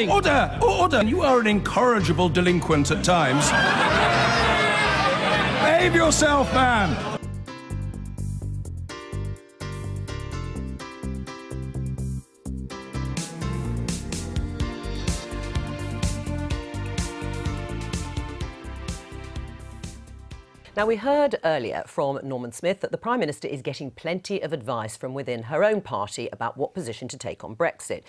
Order! Order! You are an incorrigible delinquent at times. Behave yourself, man! Now, we heard earlier from Norman Smith that the Prime Minister is getting plenty of advice from within her own party about what position to take on Brexit.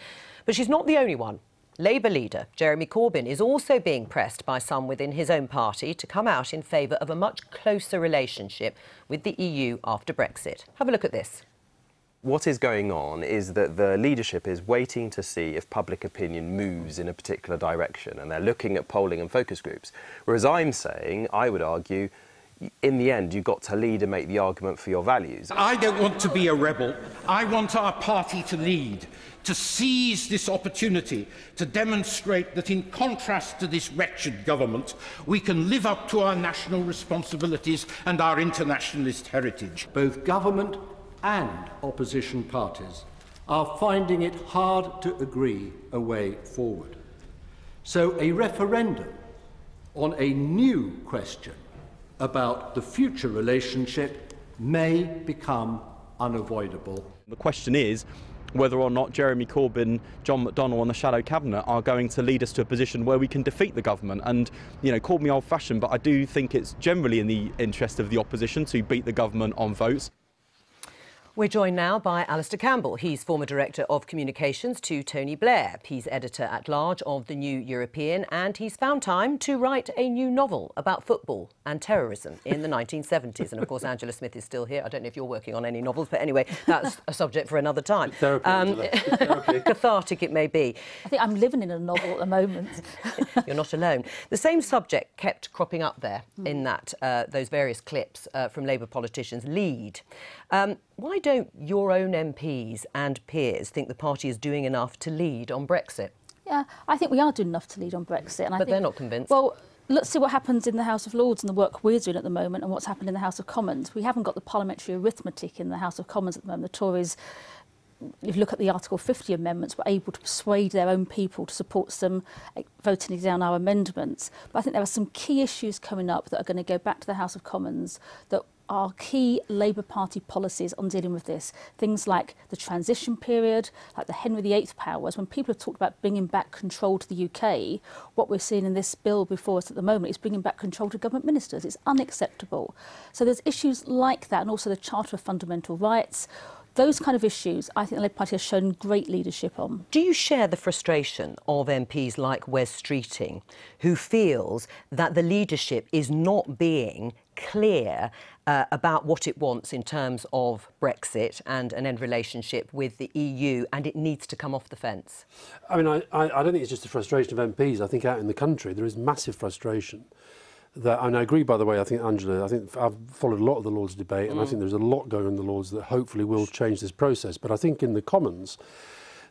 But she's not the only one. Labour leader Jeremy Corbyn is also being pressed by some within his own party to come out in favour of a much closer relationship with the EU after Brexit. Have a look at this. What is going on is that the leadership is waiting to see if public opinion moves in a particular direction, and they're looking at polling and focus groups. Whereas I'm saying, I would argue, in the end, you've got to lead and make the argument for your values. I don't want to be a rebel. I want our party to lead, to seize this opportunity to demonstrate that, in contrast to this wretched government, we can live up to our national responsibilities and our internationalist heritage. Both government and opposition parties are finding it hard to agree a way forward. So a referendum on a new question about the future relationship may become unavoidable. The question is whether or not Jeremy Corbyn, John McDonnell and the Shadow Cabinet are going to lead us to a position where we can defeat the government. And, you know, call me old-fashioned, but I do think it's generally in the interest of the opposition to beat the government on votes. We're joined now by Alastair Campbell. He's former Director of Communications to Tony Blair. He's Editor-at-Large of The New European, and he's found time to write a new novel about football and terrorism in the 1970s. And, of course, Angela Smith is still here. I don't know if you're working on any novels, but anyway, that's a subject for another time. Therapy. Cathartic it may be. I think I'm living in a novel at the moment. You're not alone. The same subject kept cropping up there in that those various clips from Labour politicians lead. Why don't your own MPs and peers think the party is doing enough to lead on Brexit? Yeah, I think we are doing enough to lead on Brexit. And but they're not convinced. Well, let's see what happens in the House of Lords and the work we're doing at the moment and what's happened in the House of Commons. We haven't got the parliamentary arithmetic in the House of Commons at the moment. The Tories, if you look at the Article 50 amendments, were able to persuade their own people to support some voting down our amendments. But I think there are some key issues coming up that are going to go back to the House of Commons that are key Labour Party policies on dealing with this. Things like the transition period, like the Henry VIII powers. When people have talked about bringing back control to the UK, what we're seeing in this bill before us at the moment is bringing back control to government ministers. It's unacceptable. So there's issues like that, and also the Charter of Fundamental Rights. Those kind of issues, I think the Labour Party has shown great leadership on. Do you share the frustration of MPs like Wes Streeting, who feels that the leadership is not being clear about what it wants in terms of Brexit and an end relationship with the EU, and it needs to come off the fence? I mean, I don't think it's just a frustration of MPs. I think out in the country there is massive frustration. And I agree, by the way, I think, Angela, I've followed a lot of the Lords debate, and I think there's a lot going on in the Lords that hopefully will change this process. But I think in the Commons,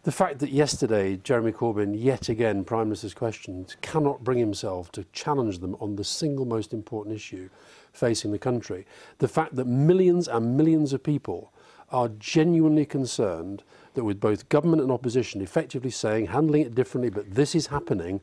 the fact that yesterday Jeremy Corbyn, yet again, Prime Minister's questions, cannot bring himself to challenge them on the single most important issue facing the country, the fact that millions and millions of people are genuinely concerned that with both government and opposition effectively saying, handling it differently, but this is happening,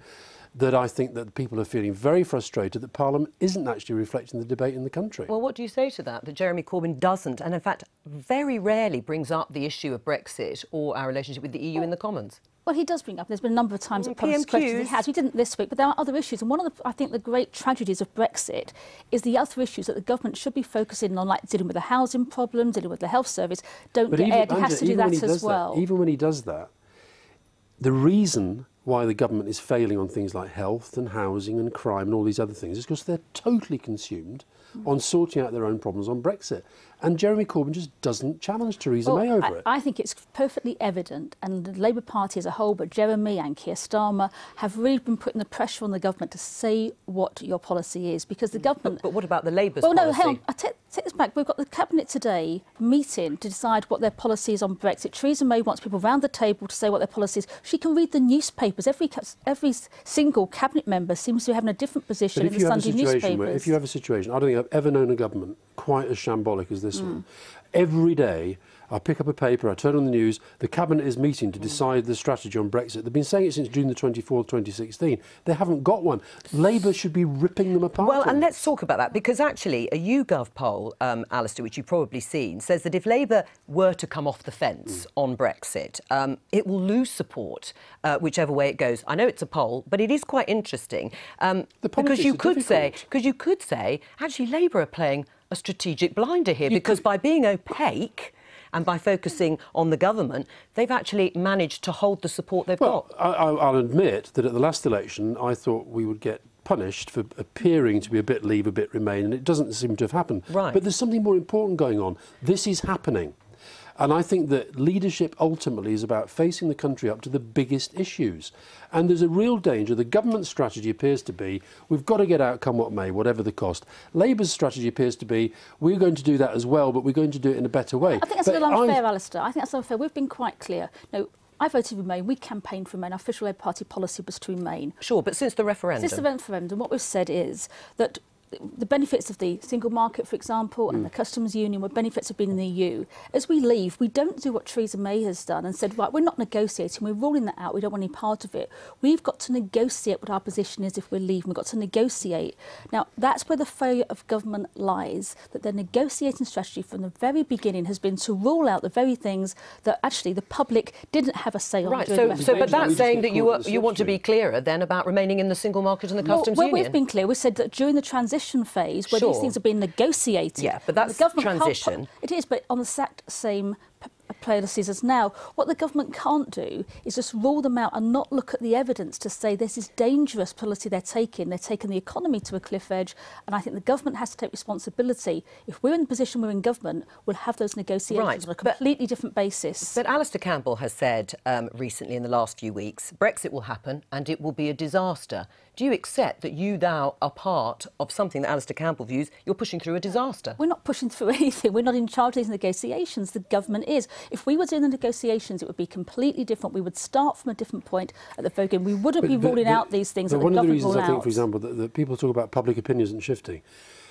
that I think that people are feeling very frustrated that Parliament isn't actually reflecting the debate in the country. Well, what do you say to that, that Jeremy Corbyn doesn't, and in fact very rarely brings up the issue of Brexit or our relationship with the EU in the Commons? Well, he does bring up. There's been a number of times that questions he has. We didn't this week, but there are other issues. And one of the, I think, the great tragedies of Brexit is the other issues that the government should be focusing on, like dealing with the housing problem, dealing with the health service. Don't get aired. He has to do that as well. Even when he does that, the reason why the government is failing on things like health and housing and crime and all these other things is because they're totally consumed on sorting out their own problems on Brexit. And Jeremy Corbyn just doesn't challenge Theresa May over it. I think it's perfectly evident, and the Labour Party as a whole, but Jeremy and Keir Starmer have really been putting the pressure on the government to say what your policy is, because the government... But what about the Labour's policy? Well, no, hang on. I take this back. We've got the Cabinet today meeting to decide what their policy is on Brexit. Theresa May wants people round the table to say what their policy is. She can read the newspapers. Every single Cabinet member seems to be having a different position in the Sunday newspapers. If you have a situation, I don't think I've ever known a government quite as shambolic as this one. Every day I pick up a paper, I turn on the news, the Cabinet is meeting to decide the strategy on Brexit. They've been saying it since June the 24th, 2016. They haven't got one. Labour should be ripping them apart. Well, and let's talk about that, because actually a YouGov poll, Alastair, which you've probably seen, says that if Labour were to come off the fence on Brexit, it will lose support whichever way it goes. I know it's a poll, but it is quite interesting because you could say, actually, Labour are playing a strategic blinder here, because by being opaque and by focusing on the government, they've actually managed to hold the support they've got. I'll admit that at the last election, I thought we would get punished for appearing to be a bit Leave, a bit Remain, and it doesn't seem to have happened. Right. But there's something more important going on. This is happening. And I think that leadership ultimately is about facing the country up to the biggest issues. And there's a real danger. The government's strategy appears to be, we've got to get out come what may, whatever the cost. Labour's strategy appears to be, we're going to do that as well, but we're going to do it in a better way. I think that's a little unfair, Alastair. I think that's unfair. We've been quite clear. No, I voted Remain. We campaigned for Remain. Our official Labour Party policy was to remain. Sure, but since the referendum... Since the referendum, what we've said is that the benefits of the single market, for example, and the customs union, where benefits have been in the EU. As we leave, we don't do what Theresa May has done and said, right, we're not negotiating, we're ruling that out, we don't want any part of it. We've got to negotiate what our position is if we're leaving. We've got to negotiate. Now, that's where the failure of government lies, that their negotiating strategy from the very beginning has been to rule out the very things that actually the public didn't have a say on. Right, but that's saying that you want to be clearer then about remaining in the single market and the customs union. Well, we've been clear. We said that during the transition phase, where these things have been negotiated. Yeah, but that's transition. It is, but on the exact same policies as now. What the government can't do is just rule them out and not look at the evidence to say this is dangerous policy they're taking. They're taking the economy to a cliff edge, and I think the government has to take responsibility. If we're in the position we're in government, we'll have those negotiations on a completely different basis. But Alastair Campbell has said recently in the last few weeks, Brexit will happen and it will be a disaster. Do you accept that you now are part of something that Alastair Campbell views you're pushing through a disaster? We're not pushing through anything. We're not in charge of these negotiations. The government is. If we were doing the negotiations, it would be completely different. We would start from a different point at the very beginning. We wouldn't be ruling out these things that the government rule out. One of the reasons I think, for example, that people talk about public opinion isn't shifting.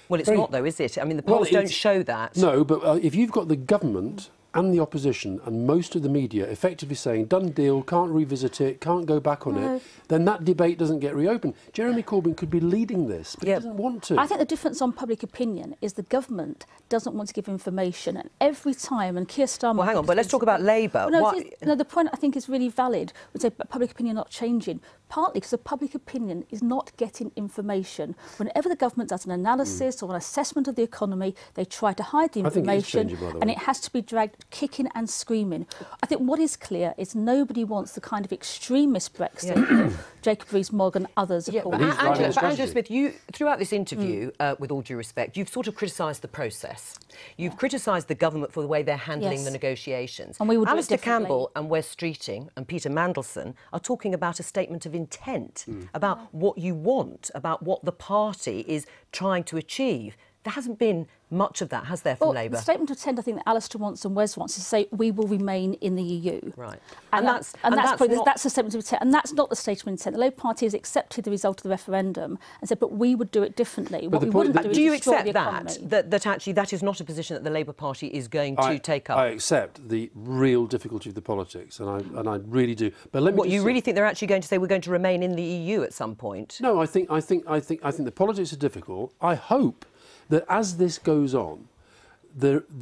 Well, it's not, though, is it? I mean, the polls don't show that. No, but if you've got the government and the opposition and most of the media effectively saying, done deal, can't revisit it, can't go back on it, then that debate doesn't get reopened. Jeremy Corbyn could be leading this, but he doesn't want to. I think the difference on public opinion is the government doesn't want to give information, and every time, and Keir Starmer... Well, hang on, but let's talk about Labour. No, the point I think is really valid. We say public opinion not changing, partly because the public opinion is not getting information. Whenever the government does an analysis or an assessment of the economy, they try to hide the information, I think it is changing, by the way. And it has to be dragged kicking and screaming. I think what is clear is nobody wants the kind of extremist Brexit that Jacob Rees-Mogg and others have called. Angela Smith, you, throughout this interview, with all due respect, you've sort of criticised the process. You've criticised the government for the way they're handling the negotiations. And we would Alastair Campbell and Wes Streeting and Peter Mandelson are talking about a statement of intent, about what you want, about what the party is trying to achieve. There hasn't been much of that, has there, from Labour? The statement of intent, I think, that Alastair wants and Wes wants is to say we will remain in the EU. Right. And that's the statement of intent. And that's not the statement of intent. The Labour Party has accepted the result of the referendum and said, but we would do it differently. What we wouldn't do is do you destroy accept the economy. that actually that is not a position that the Labour Party is going to take up? I accept the real difficulty of the politics, and I really do. But let me. What, you really think they're actually going to say we're going to remain in the EU at some point? No, I think the politics are difficult. I hope that as this goes on,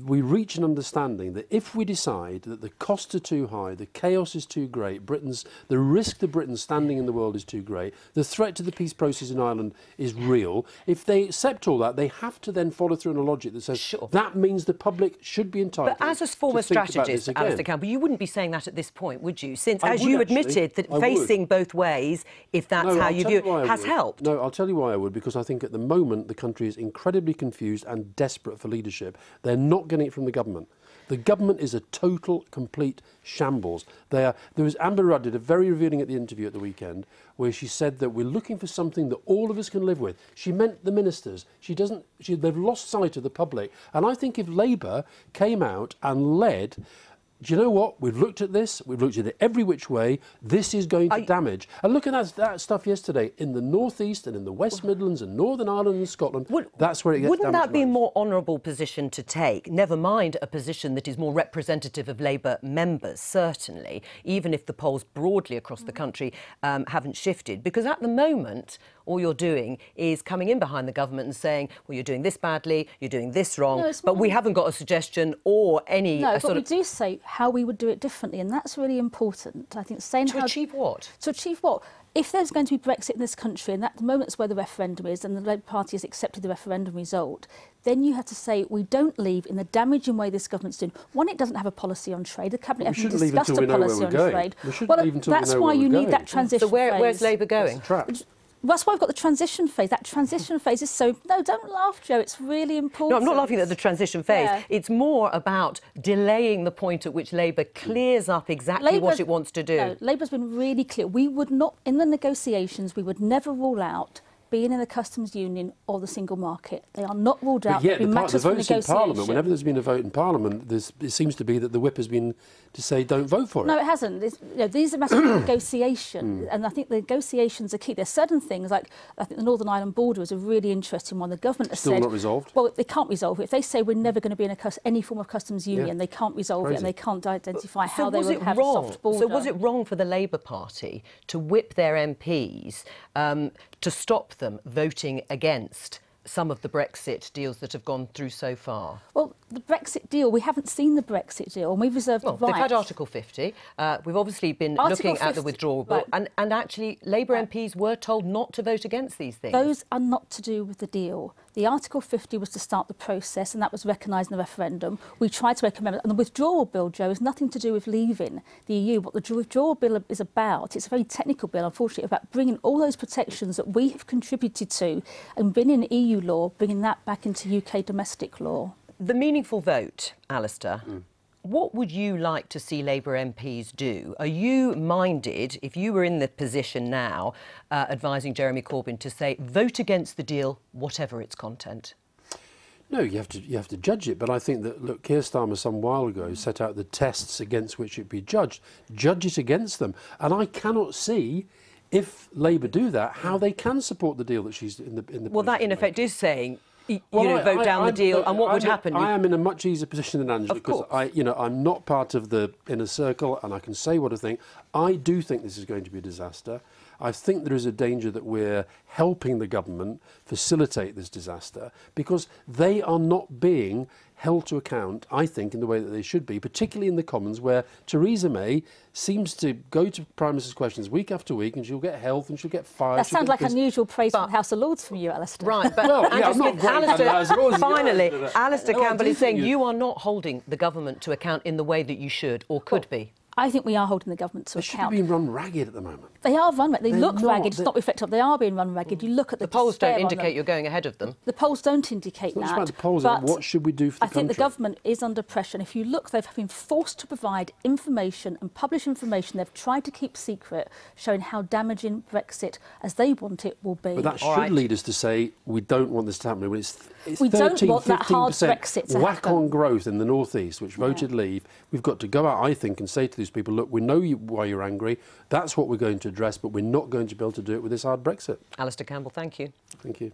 we reach an understanding that if we decide that the costs are too high, the chaos is too great, the risk to Britain standing in the world is too great, the threat to the peace process in Ireland is real, if they accept all that, they have to then follow through on a logic that says that means the public should be entitled. But as a former strategist, Alastair Campbell, you wouldn't be saying that at this point, would you? Since, as you admitted, that facing both ways, if that's how you view it, has helped. No, I'll tell you why I would, because I think at the moment the country is incredibly confused and desperate for leadership. They're not getting it from the government. The government is a total, complete shambles. There was Amber Rudd did a very revealing at the interview at the weekend, where she said that we're looking for something that all of us can live with. She meant the ministers. They've lost sight of the public. And I think if Labour came out and led do you know what? We've looked at this. We've looked at it every which way. This is going to damage. And look at that stuff yesterday in the North East and in the West Midlands and Northern Ireland and Scotland. That's where it gets damaged. Wouldn't that be a more honourable position to take? Never mind a position that is more representative of Labour members, certainly, even if the polls broadly across the country haven't shifted. Because at the moment, all you're doing is coming in behind the government and saying, well, you're doing this badly, you're doing this wrong, but we haven't got a suggestion or any but we do say how we would do it differently, and that's really important. I think saying to achieve what? To achieve what? If there's going to be Brexit in this country, and at the moment it's where the referendum is, and the Labour Party has accepted the referendum result, then you have to say we don't leave in the damaging way this government's doing. One, it doesn't have a policy on trade. The cabinet hasn't discussed a policy on trade. Well, that's why you need that transition phase. So where's Labour going? That's why we've got the transition phase. That transition phase is so... No, don't laugh, Joe. It's really important. No, I'm not laughing at the transition phase. Yeah. It's more about delaying the point at which Labour clears up exactly what it wants to do. No, Labour's been really clear. We would not, in the negotiations, we would never rule out being in the customs union or the single market. They are not ruled out. But yet, the votes in Parliament, whenever there's been a vote in Parliament, it seems to be that the whip has been to say don't vote for it. No, it hasn't. These are matters of negotiation, and I think the negotiations are key. There's certain things, like I think the Northern Ireland border is a really interesting one. The government has still not resolved. Well, they can't resolve it. If they say we're never going to be in any form of customs union, they can't resolve it, and they can't identify how they would have a soft border. So was it wrong for the Labour Party to whip their MPs to stop them voting against some of the Brexit deals that have gone through so far? Well, the Brexit deal, we haven't seen the Brexit deal, and we've reserved the right. They've had Article 50. We've obviously been looking at the withdrawal bill, and actually Labour MPs were told not to vote against these things. Those are not to do with the deal. The Article 50 was to start the process, and that was recognised in the referendum. We tried to make amendments, and the withdrawal bill, Joe, has nothing to do with leaving the EU. What the withdrawal bill is about, it's a very technical bill, unfortunately, about bringing all those protections that we have contributed to and been in EU law, bringing that back into UK domestic law. The meaningful vote, Alastair. What would you like to see Labour MPs do? Are you minded, if you were in the position now, advising Jeremy Corbyn to say, vote against the deal, whatever its content? No, you have to judge it. But I think that, look, Keir Starmer some while ago set out the tests against which it be judged. Judge it against them. And I cannot see, if Labour do that, how they can support the deal that she's in the Well, that in effect is saying, vote down the deal, and what would happen? I am in a much easier position than Angela, because I'm not part of the inner circle, and I can say what I think. I do think this is going to be a disaster. I think there is a danger that we're helping the government facilitate this disaster, because they are not being held to account, I think, in the way that they should be, particularly in the Commons, where Theresa May seems to go to Prime Minister's questions week after week, and she'll get health and she'll get fired. That sounds like unusual praise from the House of Lords from you, Alastair. Right, but finally, Alastair Campbell is saying you are not holding the government to account in the way that you should or could be. I think we are holding the government to account. They should be being run ragged at the moment. They are run ragged. They look ragged. It's not reflective. They are being run ragged. You look at the polls don't indicate you're going ahead of them. The polls don't indicate that. It's not about the polls. What should we do for the country? I think the government is under pressure. And if you look, they've been forced to provide information and publish information they've tried to keep secret, showing how damaging Brexit, as they want it, will be. But that should lead us to say we don't want this to happen. When it's we 13, don't want that hard Brexit to whack happen. On growth in the North East, which voted leave. We've got to go out, I think, and say to these people, look, we know why you're angry. That's what we're going to address, but we're not going to be able to do it with this hard Brexit. Alastair Campbell, thank you. Thank you.